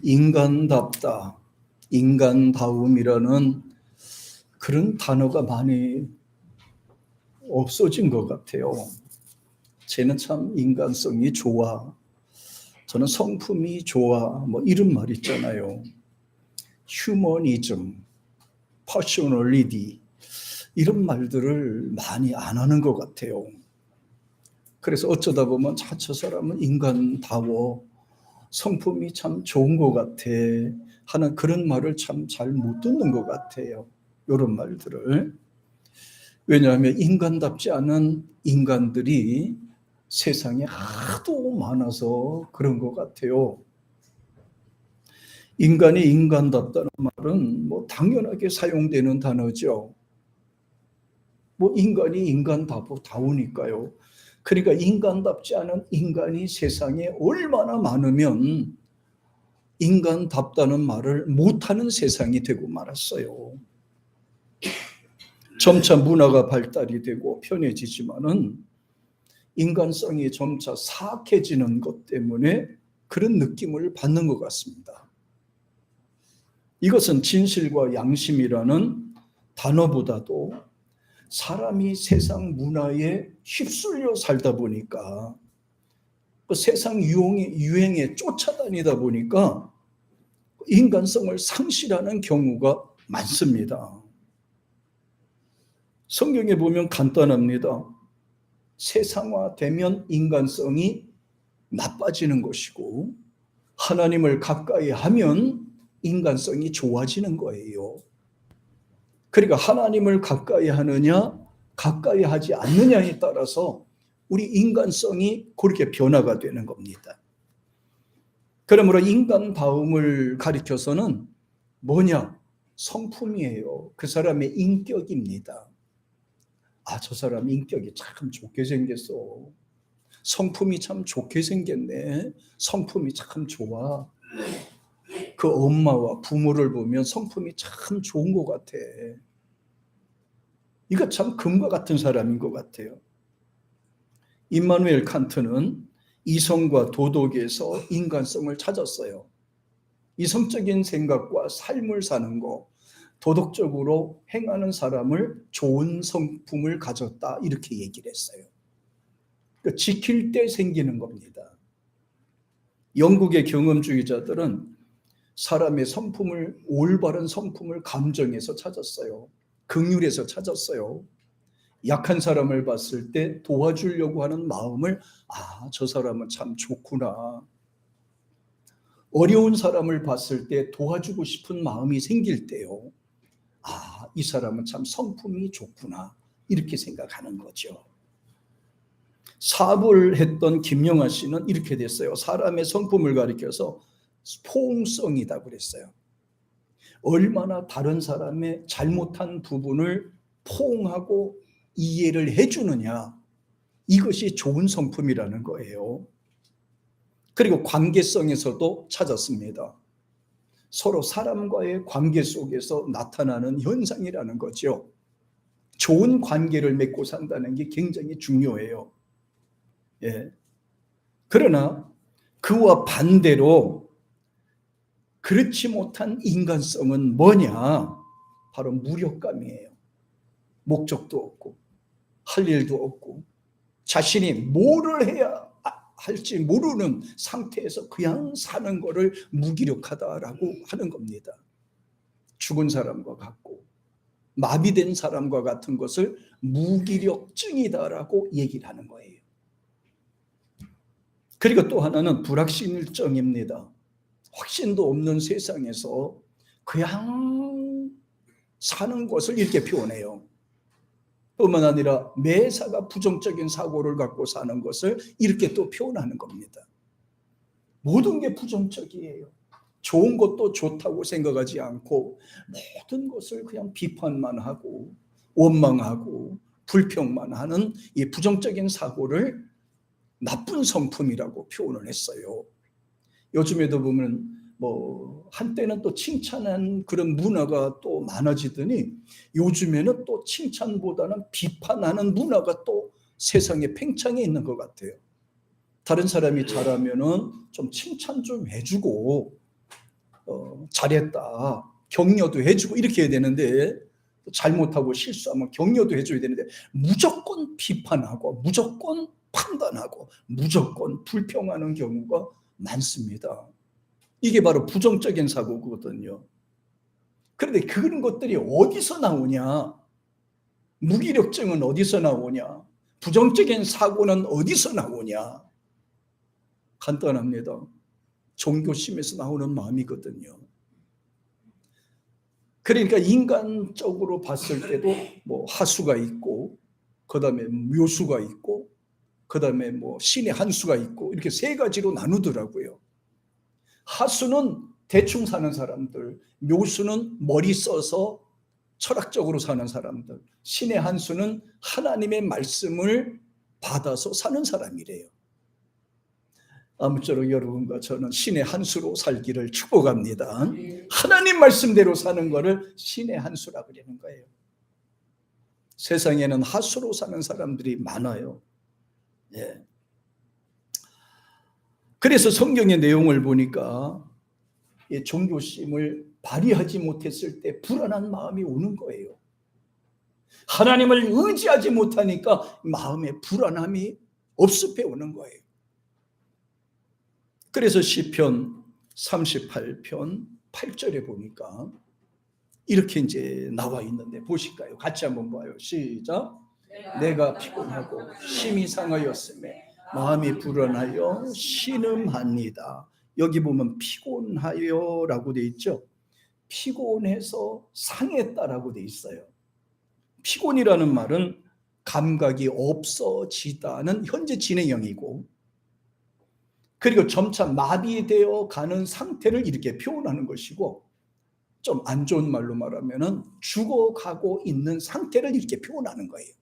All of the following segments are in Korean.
인간답다, 인간다움이라는 그런 단어가 많이 없어진 것 같아요. 쟤는 참 인간성이 좋아, 저는 성품이 좋아, 뭐 이런 말 있잖아요. 휴머니즘, 퍼셔널리티 이런 말들을 많이 안 하는 것 같아요. 그래서 어쩌다 보면 저 사람은 인간다워, 성품이 참 좋은 것 같아 하는 그런 말을 참 잘 못 듣는 것 같아요. 이런 말들을. 왜냐하면 인간답지 않은 인간들이 세상에 하도 많아서 그런 것 같아요. 인간이 인간답다는 말은 뭐 당연하게 사용되는 단어죠. 뭐 인간이 인간다우니까요. 그러니까 인간답지 않은 인간이 세상에 얼마나 많으면 인간답다는 말을 못하는 세상이 되고 말았어요. 점차 문화가 발달이 되고 편해지지만은 인간성이 점차 사악해지는 것 때문에 그런 느낌을 받는 것 같습니다. 이것은 진실과 양심이라는 단어보다도 사람이 세상 문화에 휩쓸려 살다 보니까 그 세상 유행에 쫓아다니다 보니까 인간성을 상실하는 경우가 많습니다. 성경에 보면 간단합니다. 세상화되면 인간성이 나빠지는 것이고 하나님을 가까이 하면 인간성이 좋아지는 거예요. 그러니까 하나님을 가까이 하느냐 가까이 하지 않느냐에 따라서 우리 인간성이 그렇게 변화가 되는 겁니다. 그러므로 인간다움을 가리켜서는 뭐냐? 성품이에요. 그 사람의 인격입니다. 저 사람 인격이 참 좋게 생겼어. 성품이 참 좋게 생겼네. 성품이 참 좋아. 그 엄마와 부모를 보면 성품이 참 좋은 것 같아. 이거 참 금과 같은 사람인 것 같아요. 임마누엘 칸트는 이성과 도덕에서 인간성을 찾았어요. 이성적인 생각과 삶을 사는 거, 도덕적으로 행하는 사람을 좋은 성품을 가졌다 이렇게 얘기를 했어요. 그러니까 지킬 때 생기는 겁니다. 영국의 경험주의자들은 사람의 성품을, 올바른 성품을 감정에서 찾았어요. 긍휼에서 찾았어요. 약한 사람을 봤을 때 도와주려고 하는 마음을 저 사람은 참 좋구나. 어려운 사람을 봤을 때 도와주고 싶은 마음이 생길 때요. 이 사람은 참 성품이 좋구나. 이렇게 생각하는 거죠. 사업을 했던 김영하 씨는 이렇게 됐어요. 사람의 성품을 가리켜서 포옹성이다 그랬어요. 얼마나 다른 사람의 잘못한 부분을 포옹하고 이해를 해주느냐. 이것이 좋은 성품이라는 거예요. 그리고 관계성에서도 찾았습니다. 서로 사람과의 관계 속에서 나타나는 현상이라는 거죠. 좋은 관계를 맺고 산다는 게 굉장히 중요해요. 예. 그러나 그와 반대로 그렇지 못한 인간성은 뭐냐? 바로 무력감이에요. 목적도 없고 할 일도 없고 자신이 뭐를 해야 할지 모르는 상태에서 그냥 사는 거를 무기력하다라고 하는 겁니다. 죽은 사람과 같고 마비된 사람과 같은 것을 무기력증이다라고 얘기를 하는 거예요. 그리고 또 하나는 불확신일증입니다. 확신도 없는 세상에서 그냥 사는 것을 이렇게 표현해요. 뿐만 아니라 매사가 부정적인 사고를 갖고 사는 것을 이렇게 또 표현하는 겁니다. 모든 게 부정적이에요. 좋은 것도 좋다고 생각하지 않고 모든 것을 그냥 비판만 하고 원망하고 불평만 하는 이 부정적인 사고를 나쁜 성품이라고 표현을 했어요. 요즘에도 보면 한때는 또 칭찬한 그런 문화가 또 많아지더니 요즘에는 또 칭찬보다는 비판하는 문화가 또 세상에 팽창해 있는 것 같아요. 다른 사람이 잘하면은 좀 칭찬 좀 해주고 잘했다 격려도 해주고 이렇게 해야 되는데, 잘못하고 실수하면 격려도 해줘야 되는데 무조건 비판하고 무조건 판단하고 무조건 불평하는 경우가 많습니다. 이게 바로 부정적인 사고거든요. 그런데 그런 것들이 어디서 나오냐? 무기력증은 어디서 나오냐? 부정적인 사고는 어디서 나오냐? 간단합니다. 종교심에서 나오는 마음이거든요. 그러니까 인간적으로 봤을 때도 뭐 하수가 있고, 그 다음에 묘수가 있고, 그 다음에 뭐 신의 한수가 있고, 이렇게 세 가지로 나누더라고요. 하수는 대충 사는 사람들, 묘수는 머리 써서 철학적으로 사는 사람들, 신의 한수는 하나님의 말씀을 받아서 사는 사람이래요. 아무쪼록 여러분과 저는 신의 한수로 살기를 축복합니다. 하나님 말씀대로 사는 것을 신의 한수라 그러는 거예요. 세상에는 하수로 사는 사람들이 많아요. 예. 그래서 성경의 내용을 보니까 종교심을 발휘하지 못했을 때 불안한 마음이 오는 거예요. 하나님을 의지하지 못하니까 마음에 불안함이 엄습해 오는 거예요. 그래서 시편 38편 8절에 보니까 이렇게 이제 나와 있는데 보실까요? 같이 한번 봐요. 시작. 내가 피곤하고 심히 상하였음에 마음이 불안하여 신음합니다. 여기 보면 피곤하여라고 돼 있죠. 피곤해서 상했다라고 돼 있어요. 피곤이라는 말은 감각이 없어지다는 현재 진행형이고, 그리고 점차 마비되어 가는 상태를 이렇게 표현하는 것이고, 좀 안 좋은 말로 말하면 죽어가고 있는 상태를 이렇게 표현하는 거예요.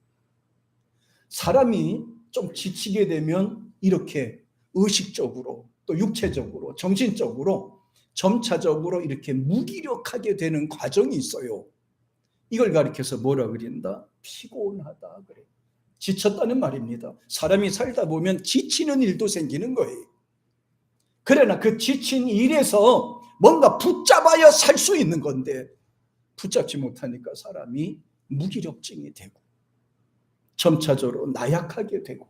사람이 좀 지치게 되면 이렇게 의식적으로 또 육체적으로 정신적으로 점차적으로 이렇게 무기력하게 되는 과정이 있어요. 이걸 가리켜서 뭐라 그린다? 피곤하다 그래요. 지쳤다는 말입니다. 사람이 살다 보면 지치는 일도 생기는 거예요. 그러나 그 지친 일에서 뭔가 붙잡아야 살 수 있는 건데 붙잡지 못하니까 사람이 무기력증이 되고 점차적으로 나약하게 되고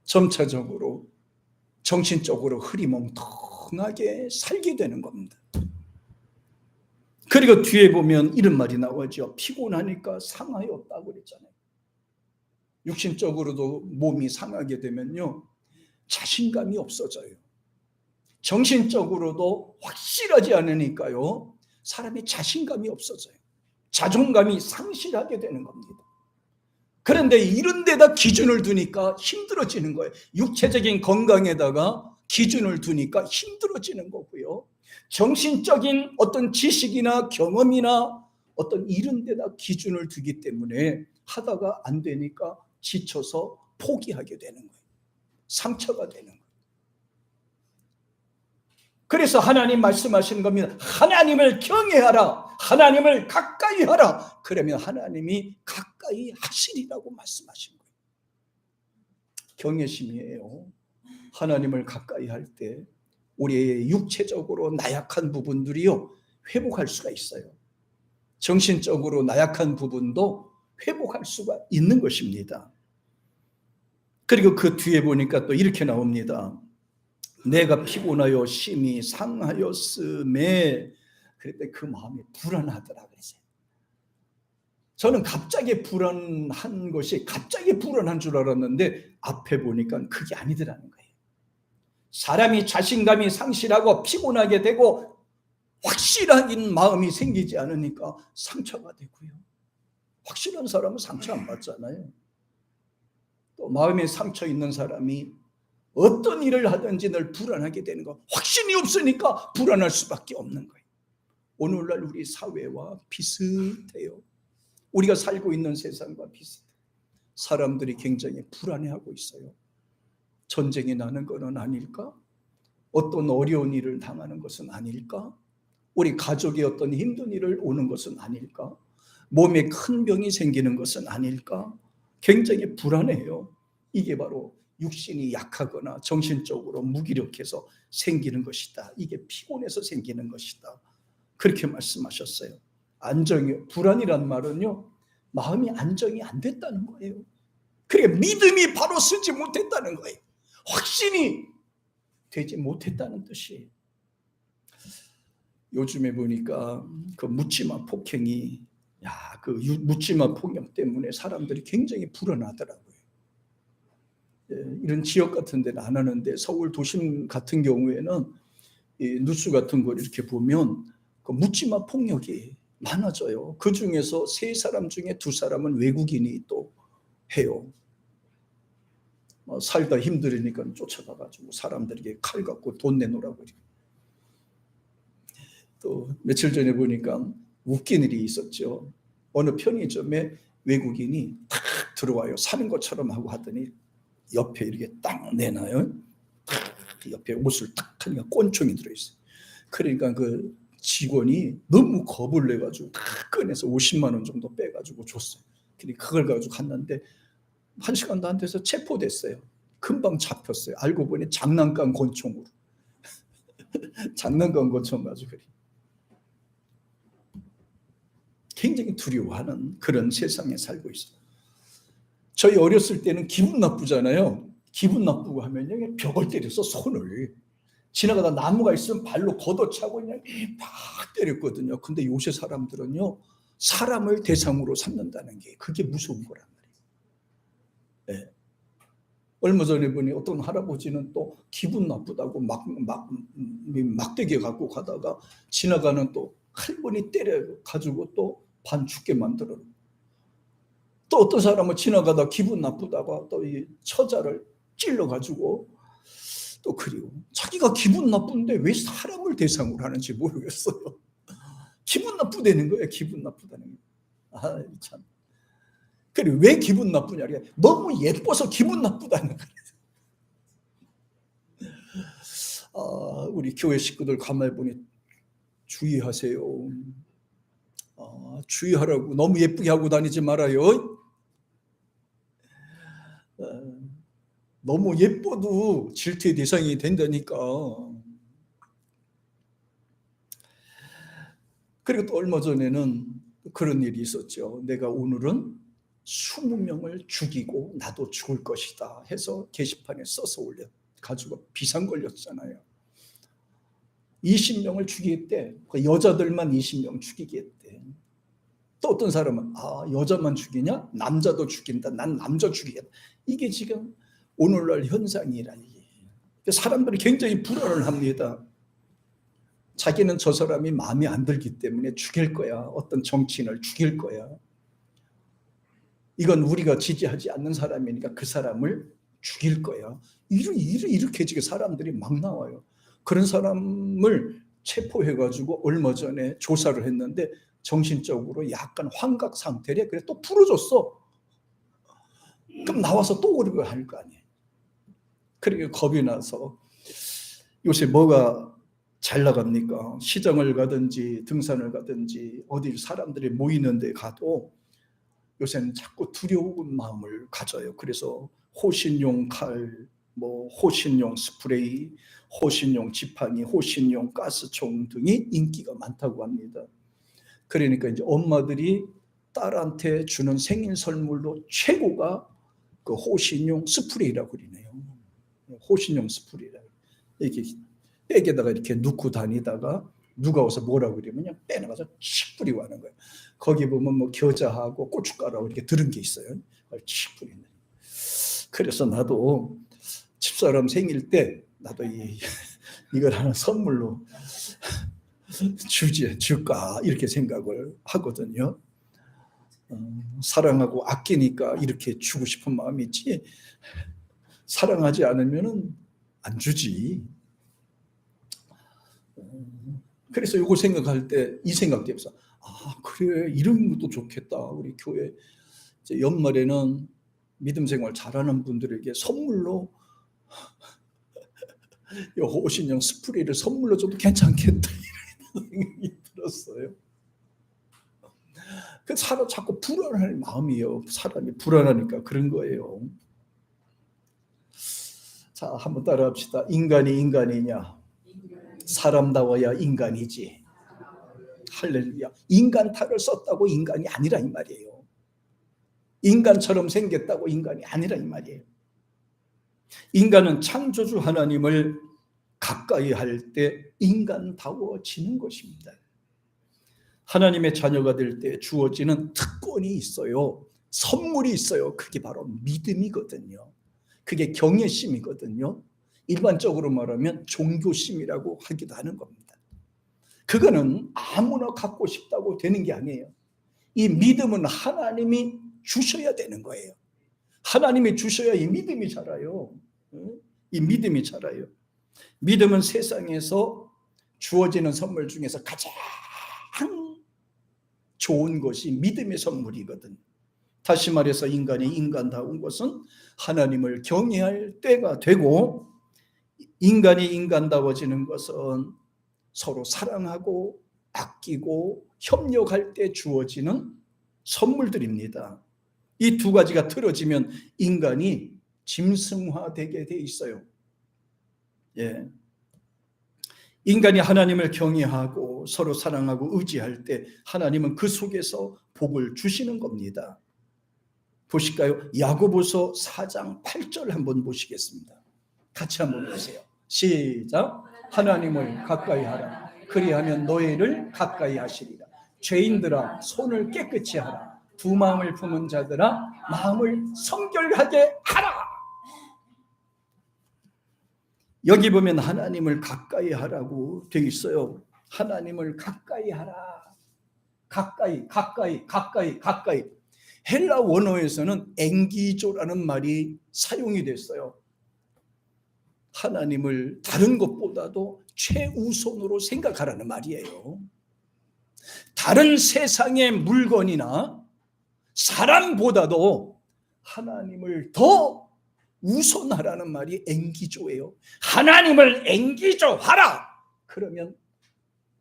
점차적으로 정신적으로 흐리멍텅하게 살게 되는 겁니다. 그리고 뒤에 보면 이런 말이 나오죠. 피곤하니까 상하였다고 그랬잖아요. 육신적으로도 몸이 상하게 되면요, 자신감이 없어져요. 정신적으로도 확실하지 않으니까요, 사람이 자신감이 없어져요. 자존감이 상실하게 되는 겁니다. 그런데 이런 데다 기준을 두니까 힘들어지는 거예요. 육체적인 건강에다가 기준을 두니까 힘들어지는 거고요. 정신적인 어떤 지식이나 경험이나 어떤 이런 데다 기준을 두기 때문에 하다가 안 되니까 지쳐서 포기하게 되는 거예요. 상처가 되는 거예요. 그래서 하나님 말씀하시는 겁니다. 하나님을 경외하라. 하나님을 가까이 하라. 그러면 하나님이 가까이 하시리라고 말씀하신 거예요. 경외심이에요. 하나님을 가까이 할 때 우리의 육체적으로 나약한 부분들이요, 회복할 수가 있어요. 정신적으로 나약한 부분도 회복할 수가 있는 것입니다. 그리고 그 뒤에 보니까 또 이렇게 나옵니다. 내가 피곤하여 심히 상하였음에, 그랬더니 그 마음이 불안하더라 그랬어요. 저는 갑자기 불안한 것이 갑자기 불안한 줄 알았는데 앞에 보니까 그게 아니더라는 거예요. 사람이 자신감이 상실하고 피곤하게 되고 확실한 마음이 생기지 않으니까 상처가 되고요. 확실한 사람은 상처 안 받잖아요. 또 마음에 상처 있는 사람이 어떤 일을 하든지 늘 불안하게 되는 거, 확신이 없으니까 불안할 수밖에 없는 거예요. 오늘날 우리 사회와 비슷해요. 우리가 살고 있는 세상과 비슷해요. 사람들이 굉장히 불안해하고 있어요. 전쟁이 나는 것은 아닐까? 어떤 어려운 일을 당하는 것은 아닐까? 우리 가족이 어떤 힘든 일을 오는 것은 아닐까? 몸에 큰 병이 생기는 것은 아닐까? 굉장히 불안해요. 이게 바로 육신이 약하거나 정신적으로 무기력해서 생기는 것이다. 이게 피곤해서 생기는 것이다. 그렇게 말씀하셨어요. 불안이란 말은요, 마음이 안정이 안 됐다는 거예요. 그러니까 믿음이 바로 서지 못했다는 거예요. 확신이 되지 못했다는 뜻이에요. 요즘에 보니까 그 묻지마 폭행이, 그 묻지마 폭력 때문에 사람들이 굉장히 불안하더라고요. 이런 지역 같은 데는 안 하는데 서울 도심 같은 경우에는 이 뉴스 같은 걸 이렇게 보면 그 묻지마 폭력이 많아져요. 그 중에서 3사람 중에 2사람은 외국인이 또 해요. 살다 힘들으니까 쫓아가가지고 사람들에게 칼 갖고 돈 내놓으라고. 또 며칠 전에 보니까 웃긴 일이 있었죠. 어느 편의점에 외국인이 탁 들어와요. 사는 것처럼 하고 하더니 옆에 이렇게 딱 내놔요. 탁 옆에 옷을 딱 하니까 꼰총이 들어있어요. 그러니까 그 직원이 너무 겁을 내가지고 탁 꺼내서 50만 원 정도 빼가지고 줬어요. 그러니까 그걸 가지고 갔는데 1시간도 안 돼서 체포됐어요. 금방 잡혔어요. 알고 보니 장난감 권총으로. 장난감 권총 가지고 그래. 굉장히 두려워하는 그런 세상에 살고 있어요. 저희 어렸을 때는 기분 나쁘잖아요. 기분 나쁘고 하면 벽을 때려서 손을, 지나가다 나무가 있으면 발로 걷어차고 그냥 막 때렸거든요. 근데 요새 사람들은요, 사람을 대상으로 삼는다는 게 그게 무서운 거란 말이에요. 네. 얼마 전에 보니 어떤 할아버지는 또 기분 나쁘다고 막대기 갖고 가다가 지나가는 또 할머니 때려 가지고 또 반 죽게 만들어. 또 어떤 사람은 지나가다 기분 나쁘다가 또 이 처자를 찔러 가지고 또 그리고 자기가 기분 나쁜데 왜 사람을 대상으로 하는지 모르겠어요. 기분 나쁘다는 거예요. 기분 나쁘다는 거. 참. 그리고 왜 기분 나쁘냐? 너무 예뻐서 기분 나쁘다는 거예요. 우리 교회 식구들 가만히 보니 주의하세요. 주의하라고. 너무 예쁘게 하고 다니지 말아요. 너무 예뻐도 질투의 대상이 된다니까. 그리고 또 얼마 전에는 그런 일이 있었죠. 내가 오늘은 20명을 죽이고 나도 죽을 것이다 해서 게시판에 써서 올려 가지고 비상 걸렸잖아요. 20명을 죽이겠대. 여자들만 20명 죽이겠대. 또 어떤 사람은 여자만 죽이냐? 남자도 죽인다. 난 남자 죽이겠다. 이게 지금 오늘날 현상이라니. 사람들이 굉장히 불안을 합니다. 자기는 저 사람이 마음에 안 들기 때문에 죽일 거야. 어떤 정치인을 죽일 거야. 이건 우리가 지지하지 않는 사람이니까 그 사람을 죽일 거야. 이렇게 지금 사람들이 막 나와요. 그런 사람을 체포해가지고 얼마 전에 조사를 했는데 정신적으로 약간 환각 상태래. 그래 또 풀어줬어. 그럼 나와서 또 그런 걸 할 거 아니에요. 그러니까 겁이 나서 요새 뭐가 잘 나갑니까? 시장을 가든지 등산을 가든지 어디 사람들이 모이는 데 가도 요새는 자꾸 두려운 마음을 가져요. 그래서 호신용 칼, 호신용 스프레이, 호신용 지팡이, 호신용 가스총 등이 인기가 많다고 합니다. 그러니까 이제 엄마들이 딸한테 주는 생일 선물로 최고가 그 호신용 스프레이라고 그러네요. 호신용 스프레이라. 이렇게 백에다가 이렇게 넣고 다니다가 누가 와서 뭐라고 그러면 그냥 빼내가서 칙 뿌리고 하는 거예요. 거기 보면 겨자하고 고춧가루하고 이렇게 들은 게 있어요. 칙 뿌리는. 그래서 나도 집사람 생일 때 나도 이걸 하나 선물로 줄까 이렇게 생각을 하거든요. 사랑하고 아끼니까 이렇게 주고 싶은 마음이 있지 사랑하지 않으면 안 주지. 그래서 이거 생각할 때 이 생각도 해서 그래 이런 것도 좋겠다. 우리 교회 이제 연말에는 믿음 생활 잘하는 분들에게 선물로 호신용 스프레이를 선물로 줘도 괜찮겠다 이런 생각이 들었어요. 그 자꾸 불안할 마음이에요. 사람이 불안하니까 그런 거예요. 자, 한번 따라합시다. 인간이 인간이냐? 사람다워야 인간이지. 할렐루야. 인간 탈을 썼다고 인간이 아니라 이 말이에요. 인간처럼 생겼다고 인간이 아니라 이 말이에요. 인간은 창조주 하나님을 가까이 할 때 인간다워지는 것입니다. 하나님의 자녀가 될 때 주어지는 특권이 있어요. 선물이 있어요. 그게 바로 믿음이거든요. 그게 경외심이거든요. 일반적으로 말하면 종교심이라고 하기도 하는 겁니다. 그거는 아무나 갖고 싶다고 되는 게 아니에요. 이 믿음은 하나님이 주셔야 되는 거예요. 하나님이 주셔야 이 믿음이 자라요. 이 믿음이 자라요. 믿음은 세상에서 주어지는 선물 중에서 가장 좋은 것이 믿음의 선물이거든. 다시 말해서 인간이 인간다운 것은 하나님을 경외할 때가 되고, 인간이 인간다워지는 것은 서로 사랑하고 아끼고 협력할 때 주어지는 선물들입니다. 이 두 가지가 틀어지면 인간이 짐승화되게 돼 있어요. 예. 인간이 하나님을 경외하고 서로 사랑하고 의지할 때 하나님은 그 속에서 복을 주시는 겁니다. 보실까요? 야고보서 4장 8절 한번 보시겠습니다. 같이 한번 보세요. 시작. 하나님을 가까이 하라. 그리하면 너희를 가까이 하시리라. 죄인들아 손을 깨끗이 하라. 두 마음을 품은 자들아 마음을 성결하게 하라. 여기 보면 하나님을 가까이 하라고 되어 있어요. 하나님을 가까이 하라. 가까이. 헬라 원어에서는 앵기조라는 말이 사용이 됐어요. 하나님을 다른 것보다도 최우선으로 생각하라는 말이에요. 다른 세상의 물건이나 사람보다도 하나님을 더 우선하라는 말이 앵기조예요. 하나님을 앵기조하라. 그러면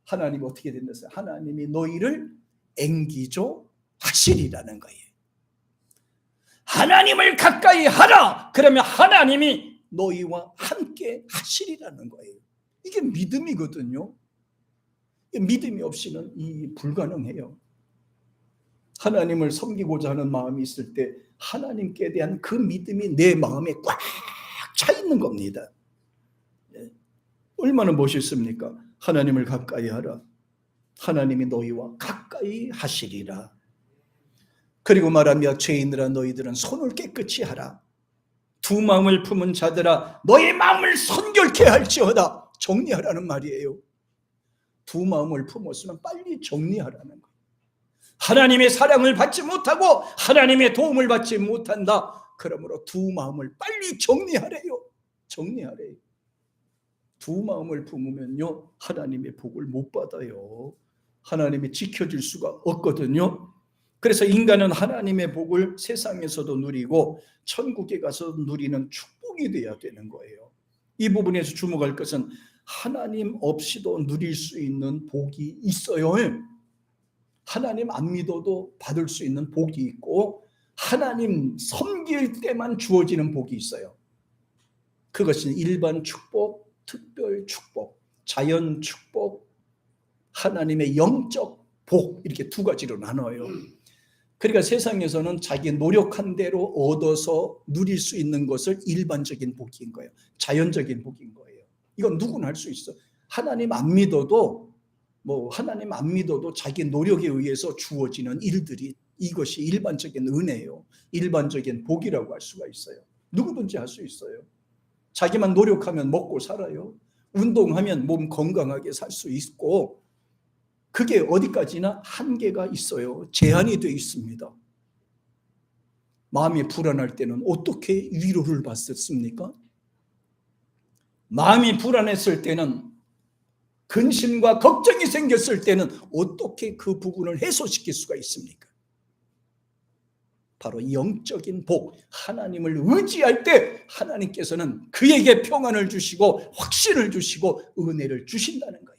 하나님이 어떻게 된댔어요? 하나님이 너희를 앵기조하시리라는 거예요. 하나님을 가까이 하라. 그러면 하나님이 너희와 함께 하시리라는 거예요. 이게 믿음이거든요. 믿음이 없이는 이 불가능해요. 하나님을 섬기고자 하는 마음이 있을 때 하나님께 대한 그 믿음이 내 마음에 꽉 차 있는 겁니다. 얼마나 멋있습니까? 하나님을 가까이 하라. 하나님이 너희와 가까이 하시리라. 그리고 말하며 죄인들아 너희들은 손을 깨끗이 하라. 두 마음을 품은 자들아 너희 마음을 선결케 할지어다. 정리하라는 말이에요. 두 마음을 품었으면 빨리 정리하라는 거예요. 하나님의 사랑을 받지 못하고 하나님의 도움을 받지 못한다. 그러므로 두 마음을 빨리 정리하래요. 정리하래요. 두 마음을 품으면요 하나님의 복을 못 받아요. 하나님이 지켜줄 수가 없거든요. 그래서 인간은 하나님의 복을 세상에서도 누리고 천국에 가서 누리는 축복이 되어야 되는 거예요. 이 부분에서 주목할 것은 하나님 없이도 누릴 수 있는 복이 있어요. 하나님 안 믿어도 받을 수 있는 복이 있고 하나님 섬길 때만 주어지는 복이 있어요. 그것은 일반 축복, 특별 축복, 자연 축복, 하나님의 영적 복 이렇게 두 가지로 나눠요. 그러니까 세상에서는 자기 노력한 대로 얻어서 누릴 수 있는 것을 일반적인 복인 거예요. 자연적인 복인 거예요. 이건 누구나 할 수 있어. 하나님 안 믿어도 하나님 안 믿어도 자기 노력에 의해서 주어지는 일들이 이것이 일반적인 은혜예요. 일반적인 복이라고 할 수가 있어요. 누구든지 할 수 있어요. 자기만 노력하면 먹고 살아요. 운동하면 몸 건강하게 살 수 있고 그게 어디까지나 한계가 있어요. 제한이 되어 있습니다. 마음이 불안할 때는 어떻게 위로를 받습니까? 마음이 불안했을 때는 근심과 걱정이 생겼을 때는 어떻게 그 부분을 해소시킬 수가 있습니까? 바로 영적인 복, 하나님을 의지할 때 하나님께서는 그에게 평안을 주시고 확신을 주시고 은혜를 주신다는 거예요.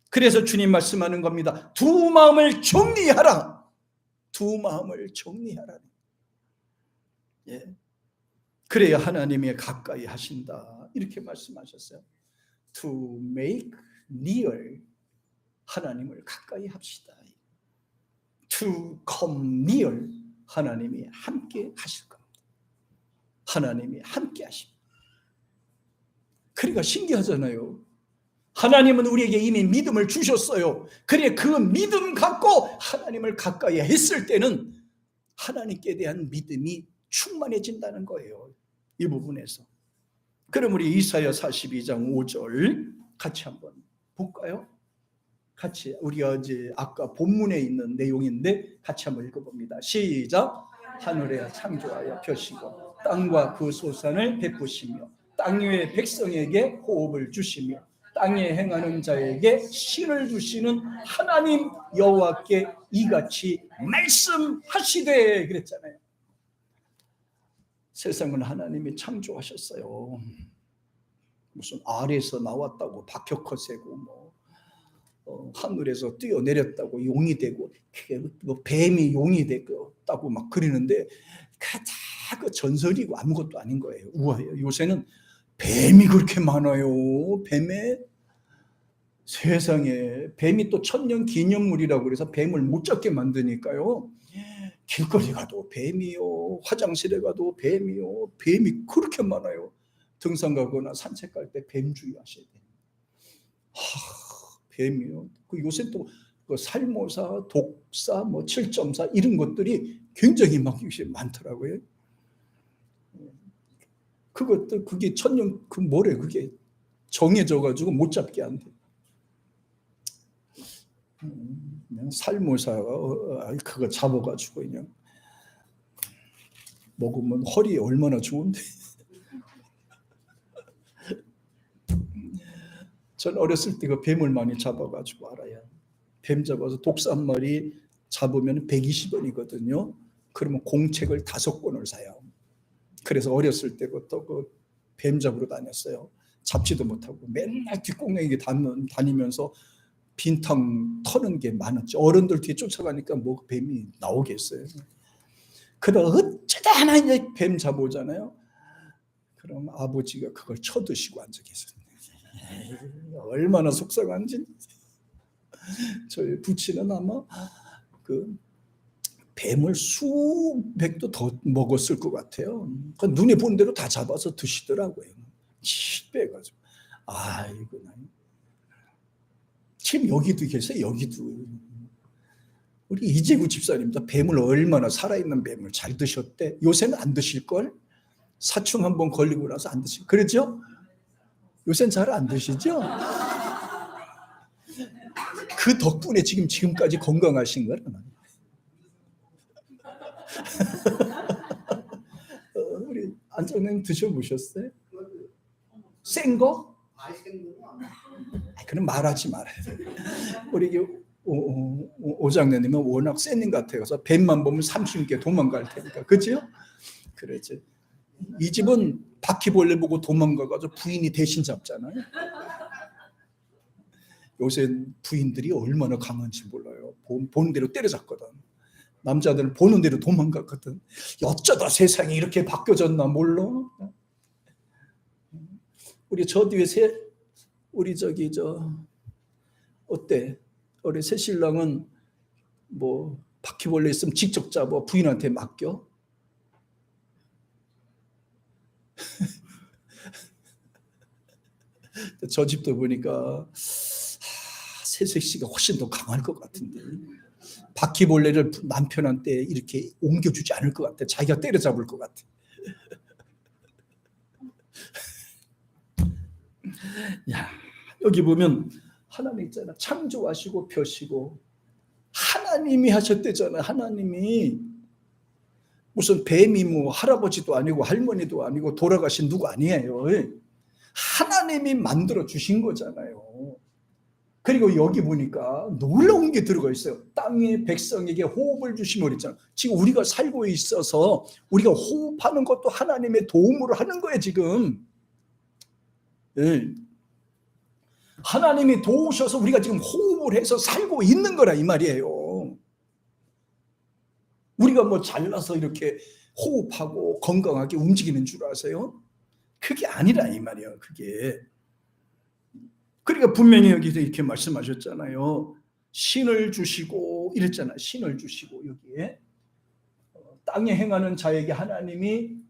그래서 주님 말씀하는 겁니다. 두 마음을 정리하라. 두 마음을 정리하라. 예. 그래야 하나님이 가까이 하신다. 이렇게 말씀하셨어요. To make near, 하나님을 가까이 합시다. To come near, 하나님이 함께 하실 겁니다. 하나님이 함께 하십니다. 그러니까 신기하잖아요. 하나님은 우리에게 이미 믿음을 주셨어요. 그래 그 믿음 갖고 하나님을 가까이 했을 때는 하나님께 대한 믿음이 충만해진다는 거예요. 이 부분에서. 그럼 우리 이사야 42장 5절 같이 한번 볼까요? 같이 우리가 어제 아까 본문에 있는 내용인데 같이 한번 읽어봅니다. 시작. 하늘에 창조하여 펴시고 땅과 그 소산을 베푸시며 땅 위의 백성에게 호흡을 주시며 땅에 행하는 자에게 신을 주시는 하나님 여호와께 이같이 말씀하시되 그랬잖아요. 세상은 하나님이 창조하셨어요. 무슨 알에서 나왔다고 박혁허세고 하늘에서 뛰어내렸다고 용이 되고 뱀이 용이 됐다고 막 그러는데 다 그 전설이고 아무것도 아닌 거예요. 우아해요. 요새는 뱀이 그렇게 많아요. 뱀에 세상에 뱀이 또 천년 기념물이라고 그래서 뱀을 못 잡게 만드니까요. 길거리 가도 뱀이요, 화장실에 가도 뱀이요, 뱀이 그렇게 많아요. 등산 가거나 산책 갈 때 뱀 주의하셔야 돼요. 뱀이요. 요새 또 살모사, 독사, 7.4 이런 것들이 굉장히 막 많더라고요. 그것도 그게 천년 그게 정해져가지고 못 잡게 안 돼. 살모사가 그거 잡아가지고 그냥 먹으면 허리에 얼마나 좋은데. 전 어렸을 때 그 뱀을 많이 잡아가지고 알아요. 뱀 잡아서 독사 한 마리 잡으면 120원이거든요. 그러면 공책을 5권을 사요. 그래서 어렸을 때부터 그 뱀 잡으러 다녔어요. 잡지도 못하고 맨날 뒷공랭이 다니면서 빈탕 터는 게 많았죠. 어른들 뒤에 쫓아가니까 뱀이 나오겠어요. 그러다 어쩌다 하나 이제 뱀 잡아오잖아요. 그럼 아버지가 그걸 쳐드시고 앉아 계셨어요. 얼마나 속상한지. 저희 부친은 아마 그 뱀을 수백도 더 먹었을 것 같아요. 눈에 본 대로 다 잡아서 드시더라고요. 빼가지고. 아이고, 지금 여기도 계세요. 여기도. 우리 이재구 집사님도 뱀을 얼마나 살아있는 뱀을 잘 드셨대. 요새는 안 드실걸? 사충 한번 걸리고 나서 안 드실. 그렇죠? 요새는 잘 안 드시죠? 그 덕분에 지금까지 건강하신 거라. 우리 안정님 드셔보셨어요? 센 거? 그럼 말하지 말아요. 우리 오장내님은 워낙 센 님 같아서 뱀만 보면 30개 도망갈 테니까. 그죠? 그렇지. 이 집은 바퀴벌레 보고 도망가가지고 부인이 대신 잡잖아요. 요새 부인들이 얼마나 강한지 몰라요. 보는 대로 때려잡거든. 남자들은 보는 대로 도망갔거든. 어쩌다 세상이 이렇게 바뀌어졌나 몰라. 우리 저 뒤에 우리 어때? 우리 새신랑은 바퀴벌레 있으면 직접 잡아 부인한테 맡겨? 저 집도 보니까 새색시가 훨씬 더 강할 것 같은데 바퀴벌레를 남편한테 이렇게 옮겨주지 않을 것 같아. 자기가 때려잡을 것 같아. 야, 여기 보면 하나님 있잖아. 창조하시고 펴시고 하나님이 하셨대잖아. 하나님이 무슨 뱀이 할아버지도 아니고 할머니도 아니고 돌아가신 누구 아니에요. 하나님이 만들어 주신 거잖아요. 그리고 여기 보니까 놀라운 게 들어가 있어요. 땅의 백성에게 호흡을 주시면 그랬잖아요. 지금 우리가 살고 있어서 우리가 호흡하는 것도 하나님의 도움으로 하는 거예요. 지금 하나님이 도우셔서 우리가 지금 호흡을 해서 살고 있는 거라 이 말이에요. 우리가 누가 뭐 잘나서 이렇게 호흡하고 건강하게 움직이는 줄 아세요? 그게 아니라 이 말이에요. 그게. 그러니까 분명히 여기서 이렇게 말씀하셨잖아요. 신을 주시고 이랬잖아요. 신을 주시고 여기에 땅에 행하는 자에게 하나님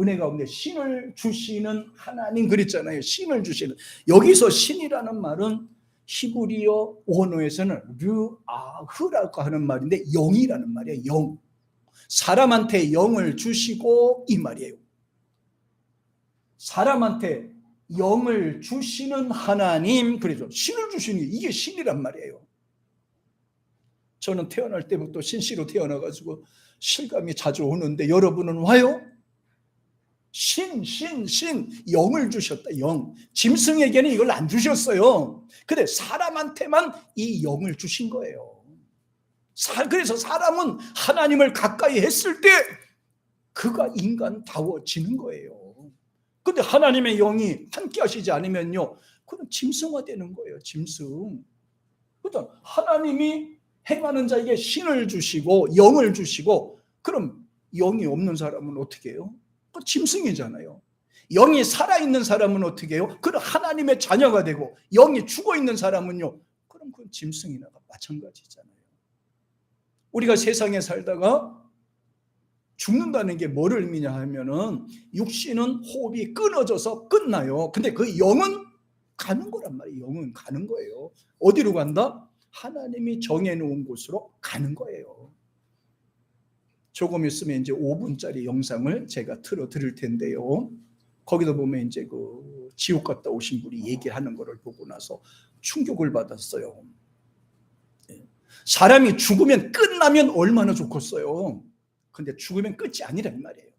은혜 가운데 신을 주시는 하나님 그랬잖아요. 신을 주시는. 여기서 신이라는 말은 히브리어 원어에서는 르아흐라고 하는 말인데 영이라는 말이에요. 영. 사람한테 영을 주시고 이 말이에요. 사람한테 영을 주시는 하나님, 그래서 신을 주시는 게 이게 신이란 말이에요. 저는 태어날 때부터 신씨로 태어나가지고 실감이 자주 오는데 여러분은 와요? 신, 영을 주셨다. 영. 짐승에게는 이걸 안 주셨어요. 근데 사람한테만 이 영을 주신 거예요. 그래서 사람은 하나님을 가까이 했을 때 그가 인간다워지는 거예요. 근데 하나님의 영이 함께 하시지 않으면요, 그건 짐승화되는 거예요. 짐승. 그러니까 하나님이 행하는 자에게 신을 주시고 영을 주시고, 그럼 영이 없는 사람은 어떻게 해요? 그 짐승이잖아요. 영이 살아있는 사람은 어떻게 해요? 그럼 하나님의 자녀가 되고, 영이 죽어있는 사람은요, 그럼 그건 짐승이나 마찬가지잖아요. 우리가 세상에 살다가 죽는다는 게 뭐를 의미냐 하면은 육신은 호흡이 끊어져서 끝나요. 근데 그 영은 가는 거란 말이에요. 영은 가는 거예요. 어디로 간다? 하나님이 정해놓은 곳으로 가는 거예요. 조금 있으면 이제 5분짜리 영상을 제가 틀어 드릴 텐데요. 거기도 보면 이제 그 지옥 갔다 오신 분이 얘기하는 거를 보고 나서 충격을 받았어요. 사람이 죽으면 끝나면 얼마나 좋겠어요. 근데 죽으면 끝이 아니란 말이에요.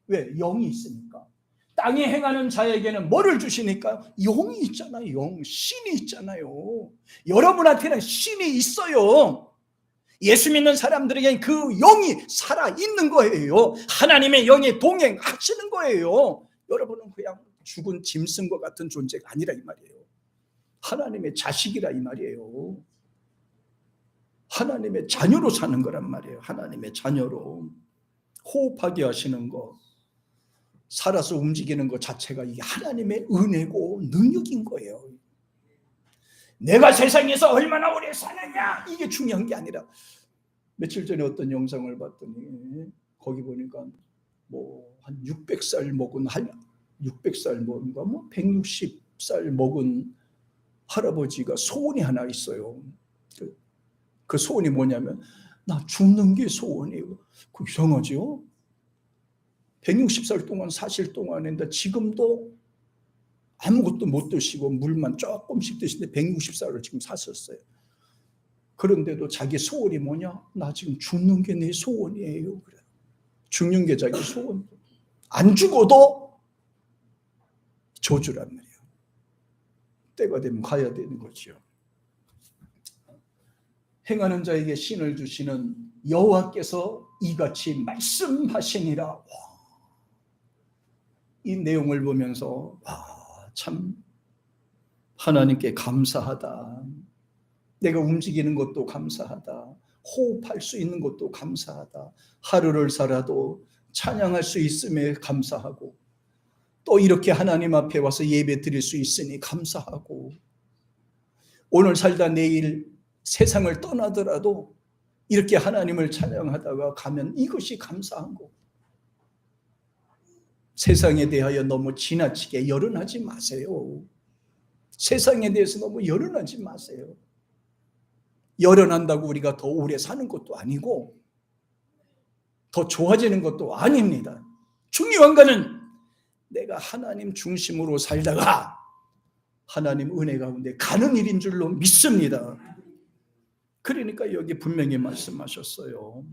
왜? 영이 있으니까. 땅에 행하는 자에게는 뭐를 주시니까? 영이 있잖아요. 영, 신이 있잖아요. 여러분한테는 신이 있어요. 예수 믿는 사람들에게는 그 영이 살아있는 거예요. 하나님의 영이 동행하시는 거예요. 여러분은 그냥 죽은 짐승과 같은 존재가 아니라 이 말이에요. 하나님의 자식이라 이 말이에요. 하나님의 자녀로 사는 거란 말이에요. 하나님의 자녀로. 호흡하게 하시는 거, 살아서 움직이는 것 자체가 이게 하나님의 은혜고 능력인 거예요. 내가 세상에서 얼마나 오래 사느냐, 이게 중요한 게 아니라, 며칠 전에 어떤 영상을 봤더니 거기 보니까 뭐 한 600살 먹은 600살 먹은가 뭐 160살 먹은 할아버지가 소원이 하나 있어요. 그 소원이 뭐냐면, 나 죽는 게 소원이에요. 그 이상하죠? 160살 동안 사실 동안인데 지금도 아무것도 못 드시고 물만 조금씩 드시는데 160살을 지금 사셨어요. 그런데도 자기 소원이 뭐냐? 나 지금 죽는 게 내 소원이에요. 그래. 죽는 게 자기 소원. 안 죽어도 저주란 말이에요. 때가 되면 가야 되는 거죠. 행하는 자에게 신을 주시는 여호와께서 이같이 말씀하시니라. 이 내용을 보면서 참 하나님께 감사하다. 내가 움직이는 것도 감사하다. 호흡할 수 있는 것도 감사하다. 하루를 살아도 찬양할 수 있음에 감사하고, 또 이렇게 하나님 앞에 와서 예배 드릴 수 있으니 감사하고, 오늘 살다 내일 세상을 떠나더라도 이렇게 하나님을 찬양하다가 가면 이것이 감사한 거. 세상에 대하여 너무 지나치게 열연하지 마세요. 세상에 대해서 너무 열연하지 마세요. 열연한다고 우리가 더 오래 사는 것도 아니고 더 좋아지는 것도 아닙니다. 중요한 거는 내가 하나님 중심으로 살다가 하나님 은혜 가운데 가는 일인 줄로 믿습니다. 그러니까 여기 분명히 말씀하셨어요.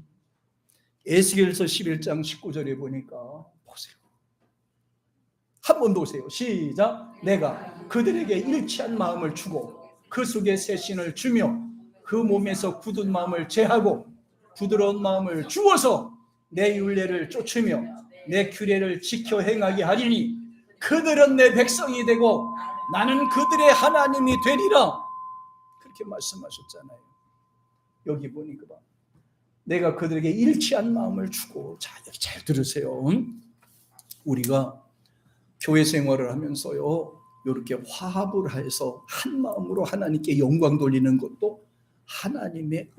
에스겔서 11장 19절에 보니까 보세요. 한 번 더 오세요. 시작. 내가 그들에게 일치한 마음을 주고 그 속에 새 신을 주며 그 몸에서 굳은 마음을 제하고 부드러운 마음을 주어서 내 율례를 쫓으며 내 규례를 지켜 행하게 하리니 그들은 내 백성이 되고 나는 그들의 하나님이 되리라. 그렇게 말씀하셨잖아요. 여기 보니까 내가 그들에게 일치한 마음을 주고. 자, 여기 잘 들으세요. 우리가 교회 생활을 하면서요, 이렇게 화합을 해서 한 마음으로 하나님께 영광 돌리는 것도 하나님의